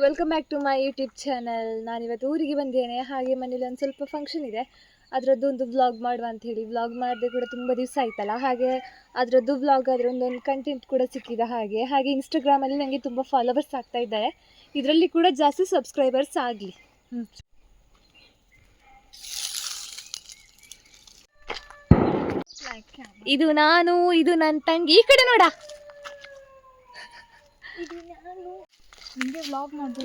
Welcome back to my YouTube channel. ನಾನಿವತ್ತು ಊರಿಗೆ ಬಂದಿದ್ದೇನೆ. ಹಾಗೆ ಮನೇಲಿ ಒಂದು ಸ್ವಲ್ಪ ಫಂಕ್ಷನ್ ಇದೆ, ಅದರದ್ದು ಒಂದು ವ್ಲಾಗ್ ಮಾಡುವ ಅಂತ ಹೇಳಿ. ವ್ಲಾಗ್ ಮಾಡದೆ ಕೂಡ ತುಂಬ ದಿವಸ ಆಯ್ತಲ್ಲ, ಹಾಗೆ ಅದರದ್ದು ವ್ಲಾಗ್ ಅದರ ಒಂದೊಂದು ಕಂಟೆಂಟ್ ಕೂಡ ಸಿಕ್ಕಿದೆ. ಹಾಗೆ ಇನ್ಸ್ಟಾಗ್ರಾಮಲ್ಲಿ ನನಗೆ ತುಂಬ ಫಾಲೋವರ್ಸ್ ಆಗ್ತಾ ಇದ್ದಾರೆ. ಇದರಲ್ಲಿ ಕೂಡ ಜಾಸ್ತಿ ಸಬ್ಸ್ಕ್ರೈಬರ್ಸ್ ಆಗಲಿ. ಇದು ನಾನು, ಇದು ನನ್ನ ತಂಗಿ. ಈ ಕಡೆ ನೋಡ.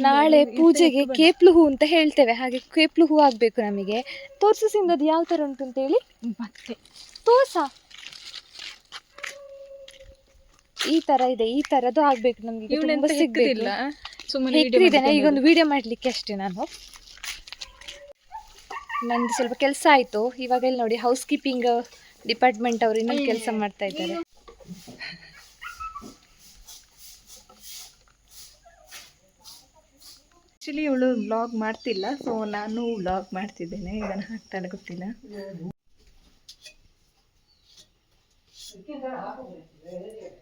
ನಾಳೆ ಪೂಜೆಗೆ ಕೇಪ್ಲು ಹೂ ಅಂತ ಹೇಳ್ತೇವೆ. ಹಾಗೆ ಕೇಪ್ಲು ಹೂ ಆಗಬೇಕು ನಮಗೆ. ತೋರ್ಸು ಸಿಂಧದು ಯಾವ ಥರ ಉಂಟು ಅಂತ ಹೇಳಿ. ಮತ್ತೆ ತೋರ್ಸ, ಈ ಥರ ಇದೆ, ಈ ಥರದ್ದು ಆಗಬೇಕು ನಮಗೆ. ಇದ್ದೇನೆ ಈಗೊಂದು ವಿಡಿಯೋ ಮಾಡಲಿಕ್ಕೆ ಅಷ್ಟೇ. ನಂದು ಸ್ವಲ್ಪ ಕೆಲಸ ಆಯಿತು. ಇವಾಗ ಇಲ್ಲಿ ನೋಡಿ, ಹೌಸ್ ಕೀಪಿಂಗ್ ಡಿಪಾರ್ಟ್ಮೆಂಟ್ ಅವರು ಇನ್ನೊಂದು ಕೆಲಸ ಮಾಡ್ತಾ ಇದ್ದಾರೆ. ಆ್ಯಕ್ಚುಲಿ ಇವಳು ವ್ಲಾಗ್ ಮಾಡ್ತಿಲ್ಲ, ಸೊ ನಾನು ವ್ಲಾಗ್ ಮಾಡ್ತಿದ್ದೇನೆ. ಇದನ್ನು ಹಾಕ್ತಾಳೆ ಗೊತ್ತಿಲ್ಲ.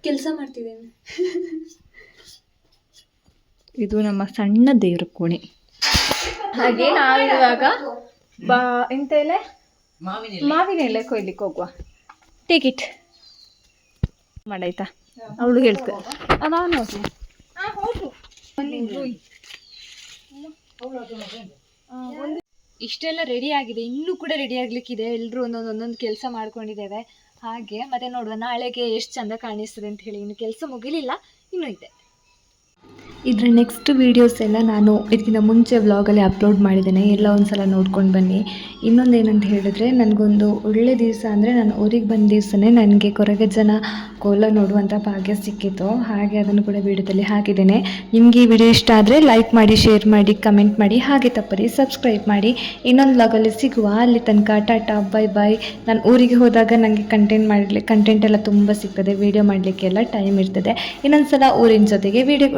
ಕೆಲಸ ಮಾಡ್ತಿದ್ದೇನೆ. ಇದು ನಮ್ಮ ಸಣ್ಣ ದೇವ್ರ ಕೋಣೆ. ಹಾಗೆ ನಾವಿರುವಾಗ ಎಂತ ಎಲೆ, ಮಾವಿನ ಎಲೆ ಕೊಯ್ಲಿಕ್ಕೆ ಹೋಗುವ. ಟೇಕ್ ಇಟ್ ಮಾಡಾಯ್ತಾ? ಅವಳು ಹೇಳ್ತಾರೆ ನಾನು ಇಷ್ಟೆಲ್ಲ ರೆಡಿ ಆಗಿದೆ, ಇನ್ನೂ ಕೂಡ ರೆಡಿ ಆಗ್ಲಿಕ್ಕಿದೆ. ಎಲ್ಲರೂ ಒಂದೊಂದು ಕೆಲಸ ಮಾಡ್ಕೊಂಡಿದ್ದೇವೆ. ಹಾಗೆ ಮತ್ತೆ ನೋಡುವ ನಾಳೆಗೆ ಎಷ್ಟು ಚಂದ ಕಾಣಿಸ್ತದೆ ಅಂತ ಹೇಳಿ. ಇನ್ನು ಕೆಲಸ ಮುಗಿಲಿಲ್ಲ, ಇನ್ನೂ ಇದೆ. ಇದರ ನೆಕ್ಸ್ಟ್ ವೀಡಿಯೋಸ್ ಎಲ್ಲ ನಾನು ಇದಕ್ಕಿಂತ ಮುಂಚೆ ವ್ಲಾಗಲ್ಲಿ ಅಪ್ಲೋಡ್ ಮಾಡಿದ್ದೇನೆ, ಎಲ್ಲ ಒಂದು ಸಲ ನೋಡ್ಕೊಂಡು ಬನ್ನಿ. ಇನ್ನೊಂದು ಏನಂತ ಹೇಳಿದ್ರೆ, ನನಗೊಂದು ಒಳ್ಳೆ ದಿವಸ ಅಂದರೆ ನಾನು ಊರಿಗೆ ಬಂದ ದಿವಸನೇ ನನಗೆ ಕೊರಗಜ್ಜನ ಕೋಲ ನೋಡುವಂಥ ಭಾಗ್ಯ ಸಿಕ್ಕಿತ್ತು. ಹಾಗೆ ಅದನ್ನು ಕೂಡ ವೀಡಿಯೋದಲ್ಲಿ ಹಾಕಿದ್ದೇನೆ. ನಿಮಗೆ ಈ ವಿಡಿಯೋ ಇಷ್ಟ ಆದರೆ ಲೈಕ್ ಮಾಡಿ, ಶೇರ್ ಮಾಡಿ, ಕಮೆಂಟ್ ಮಾಡಿ, ಹಾಗೆ ತಪ್ಪದೆ ಸಬ್ಸ್ಕ್ರೈಬ್ ಮಾಡಿ. ಇನ್ನೊಂದು ವ್ಲಾಗಲ್ಲಿ ಸಿಗುವ. ಅಲ್ಲಿ ತನಕ ಟಾಟಾ, ಬೈ ಬೈ. ನಾನು ಊರಿಗೆ ಹೋದಾಗ ನನಗೆ ಕಂಟೆಂಟ್ ಎಲ್ಲ ತುಂಬ ಸಿಗ್ತದೆ, ವೀಡಿಯೋ ಮಾಡಲಿಕ್ಕೆಲ್ಲ ಟೈಮ್ ಇರ್ತದೆ. ಇನ್ನೊಂದು ಸಲ ಊರಿನ ಜೊತೆಗೆ ವೀಡಿಯೋ